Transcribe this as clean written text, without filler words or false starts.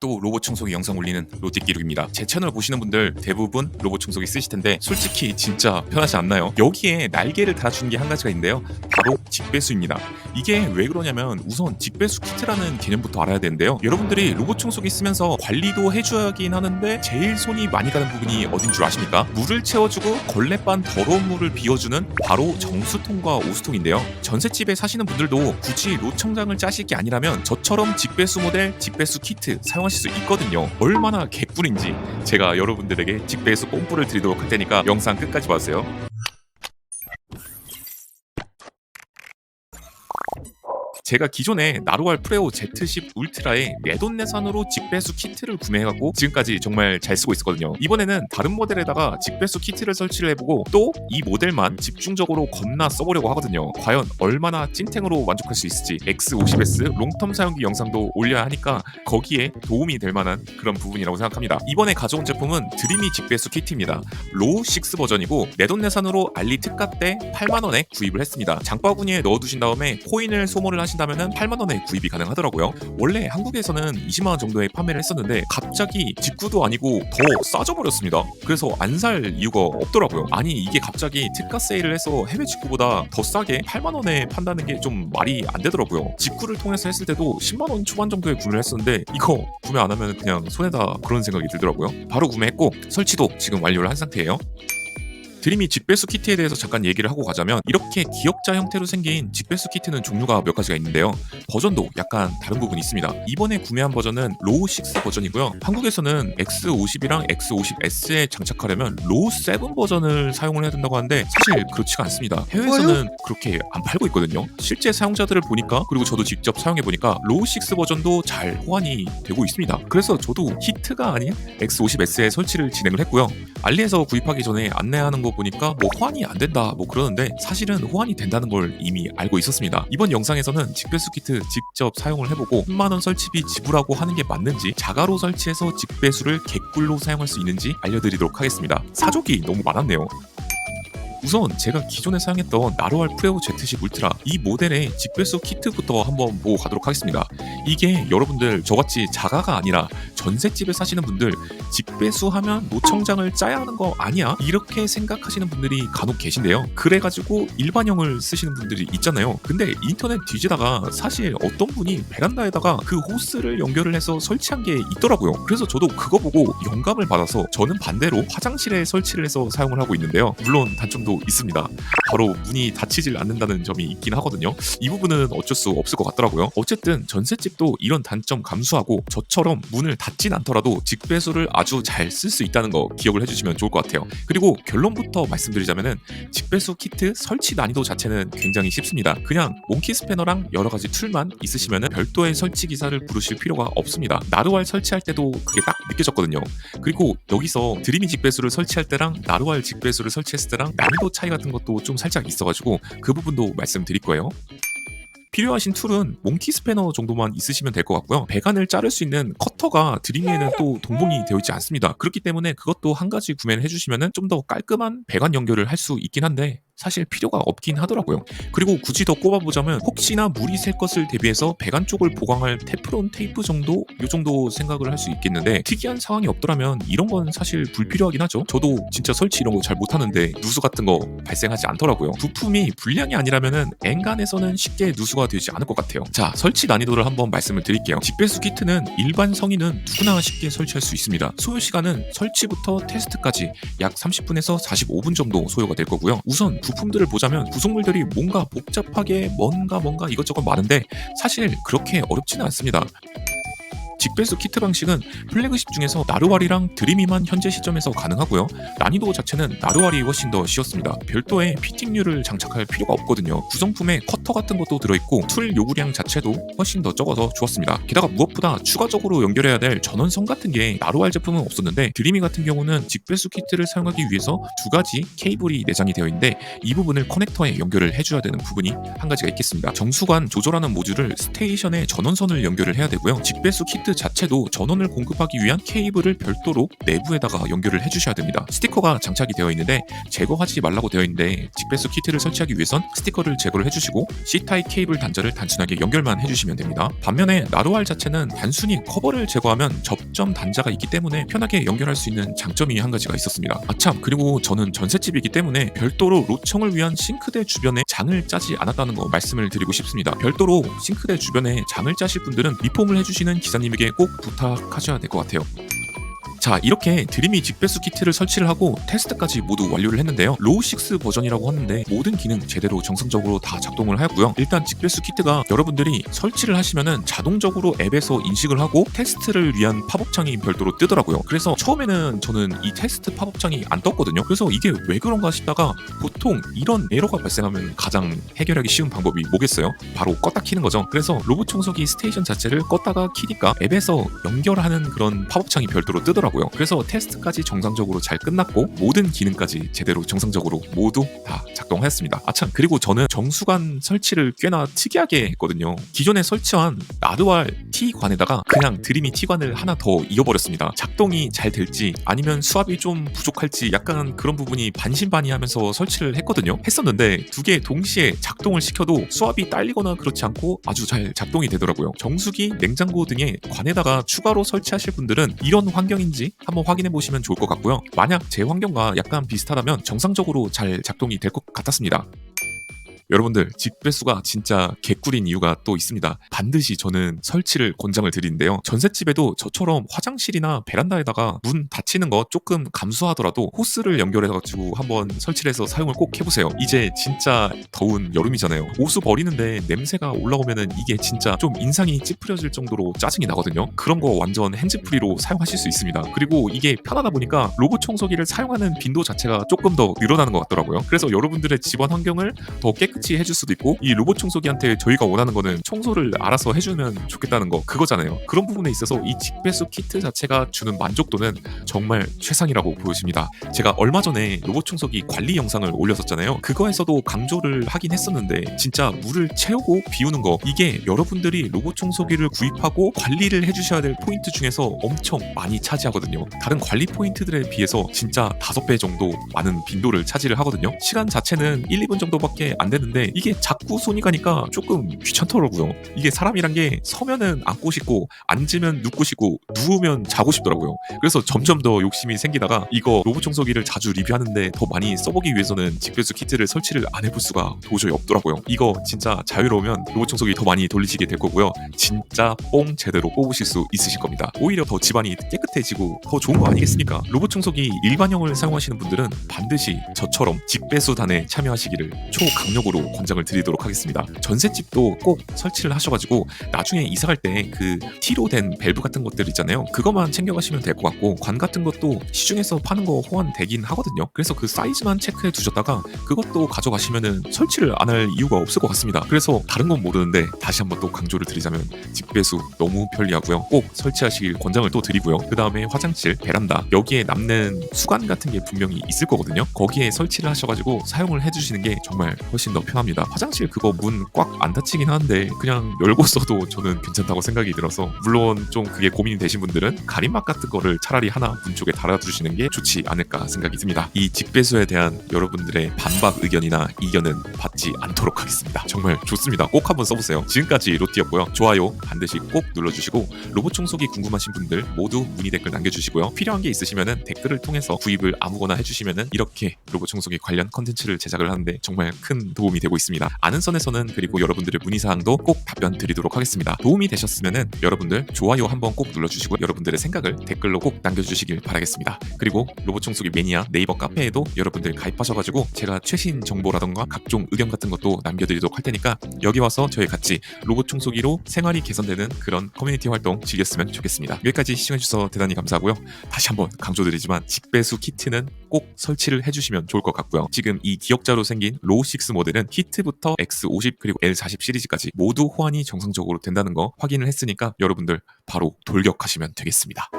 또 로봇 청소기 영상 올리는 로틱기룩입니다. 제 채널 보시는 분들 대부분 로봇 청소기 쓰실 텐데 솔직히 진짜 편하지 않나요? 여기에 날개를 달아주는 게 한 가지가 있는데요. 바로 직배수입니다. 이게 왜 그러냐면 우선 직배수 키트라는 개념부터 알아야 되는데요. 여러분들이 로봇 청소기 쓰면서 관리도 해줘야긴 하는데 제일 손이 많이 가는 부분이 어딘 줄 아십니까? 물을 채워주고 걸레반 더러운 물을 비워주는 바로 정수통과 오수통인데요. 전셋집에 사시는 분들도 굳이 로청장을 짜실 게 아니라면 저처럼 직배수 모델, 직배수 키트 사용하실 수 있거든요. 얼마나 개꿀인지 제가 여러분들에게 직배수 뽐뿌를 드리도록 할 테니까 영상 끝까지 봐주세요. 제가 기존에 나로알 프레오 Z10 울트라의 내돈내산으로 직배수 키트를 구매해갖고 지금까지 정말 잘 쓰고 있었거든요. 이번에는 다른 모델에다가 직배수 키트를 설치를 해보고 또 이 모델만 집중적으로 겁나 써보려고 하거든요. 과연 얼마나 찐탱으로 만족할 수 있을지 X50S 롱텀 사용기 영상도 올려야 하니까 거기에 도움이 될 만한 그런 부분이라고 생각합니다. 이번에 가져온 제품은 드림이 직배수 키트입니다. 로우 6 버전이고 내돈내산으로 알리 특가 때 8만원에 구입을 했습니다. 장바구니에 넣어두신 다음에 코인을 소모를 하신다면 8만원에 구입이 가능하더라고요. 원래 한국에서는 20만원 정도에 판매를 했었는데 갑자기 직구도 아니고 더 싸져버렸습니다. 그래서 안 살 이유가 없더라고요. 아니 이게 갑자기 특가 세일을 해서 해외 직구보다 더 싸게 8만원에 판다는 게 좀 말이 안 되더라고요. 직구를 통해서 했을 때도 10만원 초반 정도에 구매를 했었는데 이거 구매 안 하면 그냥 손해다 그런 생각이 들더라고요. 바로 구매했고 설치도 지금 완료를 한 상태예요. 드림이 직배수 키트에 대해서 잠깐 얘기를 하고 가자면 이렇게 기역자 형태로 생긴 직배수 키트는 종류가 몇 가지가 있는데요. 버전도 약간 다른 부분이 있습니다. 이번에 구매한 버전은 로우 6 버전이고요. 한국에서는 X50이랑 X50S에 장착하려면 로우 7 버전을 사용을 해야 된다고 하는데 사실 그렇지가 않습니다. 해외에서는 그렇게 안 팔고 있거든요. 실제 사용자들을 보니까 그리고 저도 직접 사용해 보니까 로우 6 버전도 잘 호환이 되고 있습니다. 그래서 저도 히트가 아닌 X50S에 설치를 진행을 했고요. 알리에서 구입하기 전에 안내하는 거 보니까 뭐 호환이 안 된다 뭐 그러는데 사실은 호환이 된다는 걸 이미 알고 있었습니다. 이번 영상에서는 직배수 키트 직접 사용을 해보고 10만원 설치비 지불하고 하는 게 맞는지 자가로 설치해서 직배수를 개꿀로 사용할 수 있는지 알려드리도록 하겠습니다. 사족이 너무 많았네요. 우선 제가 기존에 사용했던 나로알 프레오 Z10 울트라 이 모델의 직배수 키트부터 한번 보고 가도록 하겠습니다. 이게 여러분들 저같이 자가가 아니라 전셋집에 사시는 분들 직배수 하면 노청장을 짜야 하는 거 아니야? 이렇게 생각하시는 분들이 간혹 계신데요. 그래가지고 일반형을 쓰시는 분들이 있잖아요. 근데 인터넷 뒤지다가 사실 어떤 분이 베란다에다가 그 호스를 연결을 해서 설치한 게 있더라고요. 그래서 저도 그거 보고 영감을 받아서 저는 반대로 화장실에 설치를 해서 사용을 하고 있는데요. 물론 단점도 있습니다. 바로 문이 닫히질 않는다는 점이 있긴 하거든요. 이 부분은 어쩔 수 없을 것 같더라고요. 어쨌든 전셋집도 이런 단점 감수하고 저처럼 문을 닫진 않더라도 직배수를 아주 잘 쓸 수 있다는 거 기억을 해주시면 좋을 것 같아요. 그리고 결론부터 말씀드리자면은 직배수 키트 설치 난이도 자체는 굉장히 쉽습니다. 그냥 몽키 스패너랑 여러 가지 툴만 있으시면은 별도의 설치 기사를 부르실 필요가 없습니다. 나루알 설치할 때도 그게 딱 느껴졌거든요. 그리고 여기서 드림이 직배수를 설치할 때랑 나루알 직배수를 설치했을 때랑 난이도 차이 같은 것도 좀 살짝 있어가지고 그 부분도 말씀드릴 거예요. 필요하신 툴은 몽키 스패너 정도만 있으시면 될 것 같고요. 배관을 자를 수 있는 커터가 드림에는 또 동봉이 되어 있지 않습니다. 그렇기 때문에 그것도 한 가지 구매를 해주시면 좀 더 깔끔한 배관 연결을 할 수 있긴 한데 사실 필요가 없긴 하더라고요. 그리고 굳이 더 꼽아보자면 혹시나 물이 셀 것을 대비해서 배관 쪽을 보강할 테프론 테이프 정도? 이 정도 생각을 할 수 있겠는데 특이한 상황이 없더라면 이런 건 사실 불필요하긴 하죠. 저도 진짜 설치 이런 거 잘 못하는데 누수 같은 거 발생하지 않더라고요. 부품이 불량이 아니라면은 엔간에서는 쉽게 누수가 되지 않을 것 같아요. 자, 설치 난이도를 한번 말씀을 드릴게요. 직배수 키트는 일반 성인은 누구나 쉽게 설치할 수 있습니다. 소요 시간은 설치부터 테스트까지 약 30분에서 45분 정도 소요가 될 거고요. 우선 부품들을 보자면 구성물들이 뭔가 복잡하게 뭔가 이것저것 많은데 사실 그렇게 어렵지는 않습니다. 직배수 키트 방식은 플래그십 중에서 나루알이랑 드림이만 현재 시점에서 가능하고요. 난이도 자체는 나루알이 훨씬 더 쉬웠습니다. 별도의 피팅류를 장착할 필요가 없거든요. 구성품에 커터 같은 것도 들어있고 툴 요구량 자체도 훨씬 더 적어서 좋았습니다. 게다가 무엇보다 추가적으로 연결해야 될 전원선 같은 게 나루알 제품은 없었는데 드림이 같은 경우는 직배수 키트를 사용하기 위해서 두 가지 케이블이 내장이 되어 있는데 이 부분을 커넥터에 연결을 해줘야 되는 부분이 한 가지가 있겠습니다. 정수관 조절하는 모듈을 스테이션에 전원선을 연결을 해야 되고요. 직배수 키트 키트 자체도 전원을 공급하기 위한 케이블을 별도로 내부에다가 연결을 해주셔야 됩니다. 스티커가 장착이 되어 있는데 제거하지 말라고 되어 있는데 직배수 키트를 설치하기 위해선 스티커를 제거를 해주시고 C타입 케이블 단자를 단순하게 연결만 해주시면 됩니다. 반면에 나로알 자체는 단순히 커버를 제거하면 접점 단자가 있기 때문에 편하게 연결할 수 있는 장점이 한 가지가 있었습니다. 아참, 그리고 저는 전셋집이기 때문에 별도로 로청을 위한 싱크대 주변에 장을 짜지 않았다는 거 말씀을 드리고 싶습니다. 별도로 싱크대 주변에 장을 짜실 분들은 리폼을 해주시는 기사님에게 꼭 부탁하셔야 될 것 같아요. 자, 이렇게 드림이 직배수 키트를 설치를 하고 테스트까지 모두 완료를 했는데요. 로우6 버전이라고 하는데 모든 기능 제대로 정상적으로 다 작동을 하였고요. 일단 직배수 키트가 여러분들이 설치를 하시면은 자동적으로 앱에서 인식을 하고 테스트를 위한 팝업창이 별도로 뜨더라고요. 그래서 처음에는 저는 이 테스트 팝업창이 안 떴거든요. 그래서 이게 왜 그런가 싶다가 보통 이런 에러가 발생하면 가장 해결하기 쉬운 방법이 뭐겠어요? 바로 껐다 키는 거죠. 그래서 로봇 청소기 스테이션 자체를 껐다가 키니까 앱에서 연결하는 그런 팝업창이 별도로 뜨더라고요. 그래서 테스트까지 정상적으로 잘 끝났고 모든 기능까지 제대로 정상적으로 모두 다 작동하였습니다. 아참, 그리고 저는 정수관 설치를 꽤나 특이하게 했거든요. 기존에 설치한 나루알 T관에다가 그냥 드림이 T관을 하나 더 이어버렸습니다. 작동이 잘 될지 아니면 수압이 좀 부족할지 약간 그런 부분이 반신반의하면서 설치를 했었는데 두 개 동시에 작동을 시켜도 수압이 딸리거나 그렇지 않고 아주 잘 작동이 되더라고요. 정수기, 냉장고 등의 관에다가 추가로 설치하실 분들은 이런 환경인지 한번 확인해 보시면 좋을 것 같고요. 만약 제 환경과 약간 비슷하다면 정상적으로 잘 작동이 될 것 같았습니다. 여러분들, 직배수가 진짜 개꿀인 이유가 또 있습니다. 반드시 저는 설치를 권장을 드리는데요. 전셋집에도 저처럼 화장실이나 베란다에다가 문 닫히는 거 조금 감수하더라도 호스를 연결해가지고 한번 설치를 해서 사용을 꼭 해보세요. 이제 진짜 더운 여름이잖아요. 오수 버리는데 냄새가 올라오면은 이게 진짜 좀 인상이 찌푸려질 정도로 짜증이 나거든요. 그런 거 완전 핸즈프리로 사용하실 수 있습니다. 그리고 이게 편하다 보니까 로봇 청소기를 사용하는 빈도 자체가 조금 더 늘어나는 것 같더라고요. 그래서 여러분들의 집안 환경을 더 깨끗이 해줄 수도 있고, 이 로봇 청소기한테 저희가 원하는 거는 청소를 알아서 해주면 좋겠다는 거 그거잖아요. 그런 부분에 있어서 이 직배수 키트 자체가 주는 만족도는 정말 최상이라고 보여집니다. 제가 얼마 전에 로봇 청소기 관리 영상을 올렸었잖아요. 그거에서도 강조를 하긴 했었는데 진짜 물을 채우고 비우는 거, 이게 여러분들이 로봇 청소기를 구입하고 관리를 해주셔야 될 포인트 중에서 엄청 많이 차지하거든요. 다른 관리 포인트들에 비해서 진짜 5배 정도 많은 빈도를 차지를 하거든요. 시간 자체는 1, 2분 정도밖에 안 되는데 이게 자꾸 손이 가니까 조금 귀찮더라고요. 이게 사람이란 게 서면은 앉고 싶고 앉으면 눕고 싶고 누우면 자고 싶더라고요. 그래서 점점 더 욕심이 생기다가 이거 로봇 청소기를 자주 리뷰하는데 더 많이 써보기 위해서는 직배수 키트를 설치를 안 해볼 수가 도저히 없더라고요. 이거 진짜 자유로우면 로봇 청소기 더 많이 돌리시게 될 거고요. 진짜 뽕 제대로 뽑으실 수 있으실 겁니다. 오히려 더 집안이 깨끗해지고 더 좋은 거 아니겠습니까? 로봇 청소기 일관형을 사용하시는 분들은 반드시 저처럼 직배수단에 참여하시기를 초강력으로 권장을 드리도록 하겠습니다. 전셋집도 꼭 설치를 하셔가지고 나중에 이사 갈 때 그 T로 된 밸브 같은 것들 있잖아요. 그것만 챙겨가시면 될 것 같고, 관 같은 것도 시중에서 파는 거 호환되긴 하거든요. 그래서 그 사이즈만 체크해 두셨다가 그것도 가져가시면은 설치를 안 할 이유가 없을 것 같습니다. 그래서 다른 건 모르는데 다시 한번 또 강조를 드리자면 직배수 너무 편리하고요. 꼭 설치하시길 권장을 또 드리고요. 그 다음에 화장실, 베란다 여기에 남는 수관 같은 게 분명히 있을 거거든요. 거기에 설치를 하셔가지고 사용을 해주시는 게 정말 훨씬 더 편합니다. 화장실 그거 문 꽉 안 닫히긴 하는데 그냥 열고 써도 저는 괜찮다고 생각이 들어서, 물론 좀 그게 고민이 되신 분들은 가림막 같은 거를 차라리 하나 문 쪽에 달아주시는 게 좋지 않을까 생각이 듭니다. 이 직배수에 대한 여러분들의 반박 의견이나 이견은 받지 않도록 하겠습니다. 정말 좋습니다. 꼭 한번 써보세요. 지금까지 로띠였고요. 좋아요 반드시 꼭 눌러주시고, 로봇 청소기 궁금하신 분들 모두 문의 댓글 남겨주시고요. 필요한 게 있으시면은 댓글을 통해서 구입을 아무거나 해주시면은 이렇게 로봇 청소기 관련 컨텐츠를 제작을 하는데 정말 큰 도움이 되고 있습니다. 아는 선에서는 그리고 여러분들의 문의사항도 꼭 답변 드리도록 하겠습니다. 도움이 되셨으면은 여러분들 좋아요 한번 꼭 눌러주시고 여러분들의 생각을 댓글로 꼭 남겨주시길 바라겠습니다. 그리고 로봇 청소기 매니아 네이버 카페에도 여러분들 가입하셔가지고 제가 최신 정보라던가 각종 의견 같은 것도 남겨드리도록 할 테니까 여기 와서 저희 같이 로봇 청소기로 생활이 개선되는 그런 커뮤니티 활동 즐겼으면 좋겠습니다. 여기까지 시청해주셔서 대단히 감사하고요. 다시 한번 강조드리지만 직배수 키트는 꼭 설치를 해주시면 좋을 것 같고요. 지금 이 기역자로 생긴 로우6 모델은 히트부터 X50 그리고 L40 시리즈까지 모두 호환이 정상적으로 된다는 거 확인을 했으니까 여러분들 바로 돌격하시면 되겠습니다.